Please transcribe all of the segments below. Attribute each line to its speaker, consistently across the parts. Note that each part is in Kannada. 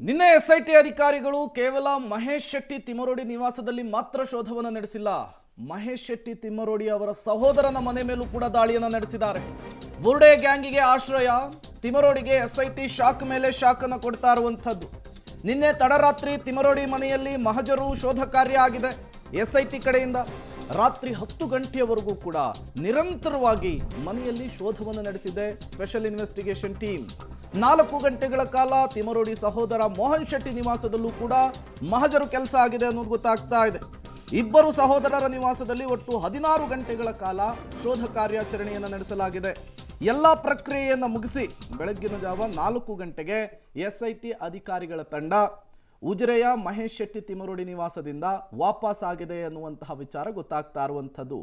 Speaker 1: ನಿನ್ನೆ ಎಸ್ಐಟಿ ಅಧಿಕಾರಿಗಳು ಕೇವಲ ಮಹೇಶ್ ಶೆಟ್ಟಿ ತಿಮರೋಡಿ ನಿವಾಸದಲ್ಲಿ ಮಾತ್ರ ಶೋಧವನ್ನು ನಡೆಸಿಲ್ಲ. ಮಹೇಶ್ ಶೆಟ್ಟಿ ತಿಮರೋಡಿ ಅವರ ಸಹೋದರನ ಮನೆ ಮೇಲೂ ಕೂಡ ದಾಳಿಯನ್ನು ನಡೆಸಿದ್ದಾರೆ. ಬುರ್ಡೆ ಗ್ಯಾಂಗಿಗೆ ಆಶ್ರಯ, ತಿಮರೋಡಿಗೆ ಎಸ್ಐಟಿ ಶಾಕ್ ಮೇಲೆ ಶಾಕ್ ಅನ್ನು ಕೊಡ್ತಾ ಇರುವಂಥದ್ದು. ನಿನ್ನೆ ತಡರಾತ್ರಿ ತಿಮರೋಡಿ ಮನೆಯಲ್ಲಿ ಮಹಜರು ಶೋಧ ಕಾರ್ಯ ಆಗಿದೆ. ಎಸ್ಐಟಿ ಕಡೆಯಿಂದ ರಾತ್ರಿ 10 ಗಂಟೆಯವರೆಗೂ ಕೂಡ ನಿರಂತರವಾಗಿ ಮನೆಯಲ್ಲಿ ಶೋಧವನ್ನು ನಡೆಸಿದೆ ಸ್ಪೆಷಲ್ ಇನ್ವೆಸ್ಟಿಗೇಷನ್ ಟೀಮ್. 4 ಗಂಟೆಗಳ ಕಾಲ ತಿಮರೋಡಿ ಸಹೋದರ ಮೋಹನ್ ಶೆಟ್ಟಿ ನಿವಾಸದಲ್ಲೂ ಕೂಡ ಮಹಜರು ಕೆಲಸ ಆಗಿದೆ ಅನ್ನೋದು ಗೊತ್ತಾಗ್ತಾ ಇದೆ. ಇಬ್ಬರು ಸಹೋದರರ ನಿವಾಸದಲ್ಲಿ ಒಟ್ಟು 16 ಗಂಟೆಗಳ ಕಾಲ ಶೋಧ ಕಾರ್ಯಾಚರಣೆಯನ್ನು ನಡೆಸಲಾಗಿದೆ. ಎಲ್ಲ ಪ್ರಕ್ರಿಯೆಯನ್ನು ಮುಗಿಸಿ ಬೆಳಗ್ಗಿನ ಜಾವ 4 ಗಂಟೆಗೆ ಎಸ್ಐಟಿ ಅಧಿಕಾರಿಗಳ ತಂಡ ಉಜಿರೆಯ ಮಹೇಶ್ ಶೆಟ್ಟಿ ತಿಮರೋಡಿ ನಿವಾಸದಿಂದ ವಾಪಸ್ ಆಗಿದೆ ಅನ್ನುವಂತಹ ವಿಚಾರ ಗೊತ್ತಾಗ್ತಾ ಇರುವಂಥದ್ದು.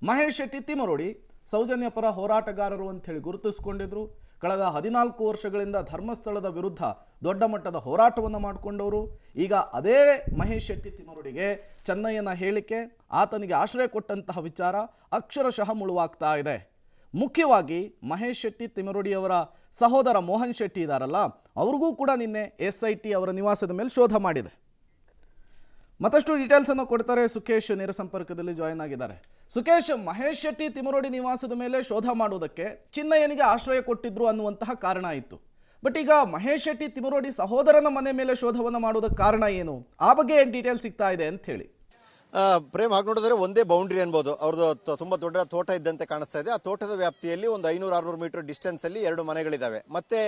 Speaker 1: ಮಹೇಶ್ ಶೆಟ್ಟಿ ತಿಮರೋಡಿ ಸೌಜನ್ಯ ಪರ ಹೋರಾಟಗಾರರು ಅಂತ ಹೇಳಿ ಗುರುತಿಸಿಕೊಂಡಿದ್ರು. ಕಳೆದ 14 ವರ್ಷಗಳಿಂದ ಧರ್ಮಸ್ಥಳದ ವಿರುದ್ಧ ದೊಡ್ಡ ಮಟ್ಟದ ಹೋರಾಟವನ್ನು ಮಾಡಿಕೊಂಡವರು. ಈಗ ಅದೇ ಮಹೇಶ್ ಶೆಟ್ಟಿ ತಿಮರೋಡಿಗೆ ಚೆನ್ನಯ್ಯನ ಹೇಳಿಕೆ, ಆತನಿಗೆ ಆಶ್ರಯ ಕೊಟ್ಟಂತಹ ವಿಚಾರ ಅಕ್ಷರಶಃ ಮುಳುವಾಗ್ತಾ ಇದೆ. ಮುಖ್ಯವಾಗಿ ಮಹೇಶ್ ಶೆಟ್ಟಿ ತಿಮರೋಡಿಯವರ ಸಹೋದರ ಮೋಹನ್ ಶೆಟ್ಟಿ ಇದ್ದಾರಲ್ಲ, ಅವ್ರಿಗೂ ಕೂಡ ನಿನ್ನೆ ಎಸ್ಐಟಿ ಅವರ ನಿವಾಸದ ಮೇಲೆ ಶೋಧ ಮಾಡಿದೆ. ಮತ್ತಷ್ಟು ಡೀಟೇಲ್ಸ್ ಅನ್ನು ಕೊಡ್ತಾರೆ ಸುಖೇಶ್, ನೇರ ಸಂಪರ್ಕದಲ್ಲಿ ಜಾಯಿನ್ ಆಗಿದ್ದಾರೆ. ಸುಖೇಶ್, ಮಹೇಶ್ ಶೆಟ್ಟಿ ತಿಮರೋಡಿ ನಿವಾಸದ ಮೇಲೆ ಶೋಧ ಮಾಡುವುದಕ್ಕೆ ಚಿನ್ನಯ್ಯನಿಗೆ ಆಶ್ರಯ ಕೊಟ್ಟಿದ್ರು ಅನ್ನುವಂತಹ ಕಾರಣ ಇತ್ತು. ಬಟ್ ಈಗ ಮಹೇಶ್ ಶೆಟ್ಟಿ ತಿಮರೋಡಿ ಸಹೋದರನ ಮನೆ ಮೇಲೆ ಶೋಧವನ್ನು ಮಾಡೋದಕ್ಕೆ ಕಾರಣ ಏನು, ಆ ಬಗ್ಗೆ ಏನು ಡೀಟೇಲ್ಸ್ ಸಿಗ್ತಾ ಇದೆ ಅಂತ ಹೇಳಿ?
Speaker 2: ಪ್ರೇಮ್, ಹಾಗೆ ನೋಡಿದ್ರೆ ಒಂದೇ ಬೌಂಡ್ರಿ ಅನ್ಬೋದು. ಅವ್ರದ್ದು ತುಂಬಾ ದೊಡ್ಡ ತೋಟ ಇದ್ದಂತೆ ಕಾಣಿಸ್ತಾ ಇದೆ. ಆ ತೋಟದ ವ್ಯಾಪ್ತಿಯಲ್ಲಿ ಒಂದು 500-600 ಮೀಟರ್ ಡಿಸ್ಟೆನ್ಸ್ ಅಲ್ಲಿ 2 ಮನೆಗಳಿದ್ದಾವೆ. ಮತ್ತೆ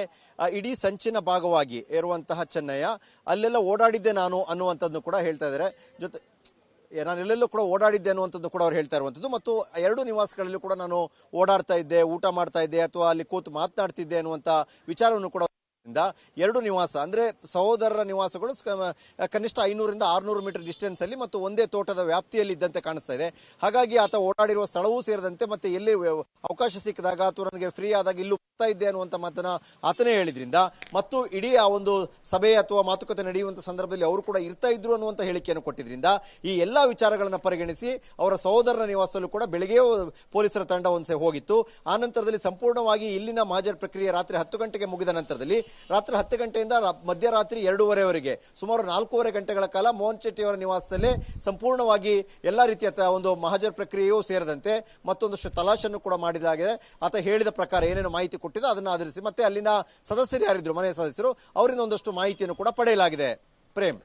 Speaker 2: ಇಡೀ ಸಂಚಿನ ಭಾಗವಾಗಿ ಇರುವಂತಹ ಚೆನ್ನಯ್ಯ ಅಲ್ಲೆಲ್ಲ ಓಡಾಡಿದ್ದೆ ನಾನು ಅನ್ನುವಂಥದ್ದು ಕೂಡ ಹೇಳ್ತಾ ಇದ್ದಾರೆ. ಜೊತೆ ನಾನು ಎಲ್ಲೆಲ್ಲೂ ಕೂಡ ಓಡಾಡಿದ್ದೆ ಅನ್ನುವಂಥದ್ದು ಕೂಡ ಅವ್ರು ಹೇಳ್ತಾ ಇರುವಂಥದ್ದು. ಮತ್ತು 2 ನಿವಾಸಗಳಲ್ಲೂ ಕೂಡ ನಾನು ಓಡಾಡ್ತಾ ಇದ್ದೆ, ಊಟ ಮಾಡ್ತಾ ಇದ್ದೆ ಅಥವಾ ಅಲ್ಲಿ ಕೂತು ಮಾತನಾಡ್ತಿದ್ದೆ ಅನ್ನುವಂಥ ವಿಚಾರವನ್ನು ಕೂಡ 2 ನಿವಾಸ ಅಂದ್ರೆ ಸಹೋದರರ ನಿವಾಸಗಳು ಕನಿಷ್ಠ 500-600 ಮೀಟರ್ ಡಿಸ್ಟೆನ್ಸ್ ಅಲ್ಲಿ ಮತ್ತು ಒಂದೇ ತೋಟದ ವ್ಯಾಪ್ತಿಯಲ್ಲಿ ಇದ್ದಂತೆ ಕಾಣಿಸ್ತಾ ಇದೆ. ಹಾಗಾಗಿ ಆತ ಓಡಾಡಿರುವ ಸ್ಥಳವೂ ಸೇರಿದಂತೆ ಮತ್ತೆ ಎಲ್ಲಿ ಅವಕಾಶ ಸಿಕ್ಕಿದಾಗ ಅಥವಾ ನನಗೆ ಫ್ರೀ ಆದಾಗ ಇಲ್ಲೂ ಬರ್ತಾ ಇದ್ದೆ ಅನ್ನುವಂಥ ಮಾತನ್ನ ಆತನೇ ಹೇಳಿದ್ರಿಂದ ಮತ್ತು ಇಡೀ ಆ ಒಂದು ಸಭೆ ಅಥವಾ ಮಾತುಕತೆ ನಡೆಯುವಂತ ಸಂದರ್ಭದಲ್ಲಿ ಅವರು ಕೂಡ ಇರ್ತಾ ಇದ್ರು ಅನ್ನುವಂಥ ಹೇಳಿಕೆಯನ್ನು ಕೊಟ್ಟಿದ್ರಿಂದ ಈ ಎಲ್ಲಾ ವಿಚಾರಗಳನ್ನ ಪರಿಗಣಿಸಿ ಅವರ ಸಹೋದರರ ನಿವಾಸದಲ್ಲೂ ಕೂಡ ಬೆಳಗ್ಗೆ ಪೊಲೀಸರ ತಂಡ ಒಂದ್ಸೆ ಹೋಗಿತ್ತು. ಆ ನಂತರದಲ್ಲಿ ಸಂಪೂರ್ಣವಾಗಿ ಇಲ್ಲಿನ ಮಹಜರ್ ಪ್ರಕ್ರಿಯೆ ರಾತ್ರಿ 10 ಗಂಟೆಗೆ ಮುಗಿದ ನಂತರದಲ್ಲಿ ರಾತ್ರಿ 10 ಗಂಟೆಯಿಂದ ಮಧ್ಯರಾತ್ರಿ 2:30ವರೆಗೆ ಸುಮಾರು 4.5 ಗಂಟೆಗಳ ಕಾಲ ಮೋಹನ್ ಶೆಟ್ಟಿ ಅವರ ನಿವಾಸದಲ್ಲೇ ಸಂಪೂರ್ಣವಾಗಿ ಎಲ್ಲಾ ರೀತಿಯ ಒಂದು ಮಹಜರ್ ಪ್ರಕ್ರಿಯೆಯೂ ಸೇರಿದಂತೆ ಮತ್ತೊಂದಷ್ಟು ತಲಾಶನ್ನು ಕೂಡ ಮಾಡಿದಾಗಿದೆ. ಆತ ಹೇಳಿದ ಪ್ರಕಾರ ಏನೇನು ಮಾಹಿತಿ ಕೊಟ್ಟಿದೆ ಅದನ್ನು ಆಧರಿಸಿ ಮತ್ತೆ ಅಲ್ಲಿನ ಸದಸ್ಯರು ಯಾರಿದ್ರು, ಮನೆಯ ಸದಸ್ಯರು, ಅವರಿಂದ ಒಂದಷ್ಟು ಮಾಹಿತಿಯನ್ನು ಕೂಡ ಪಡೆಯಲಾಗಿದೆ. ಪ್ರೇಮ್.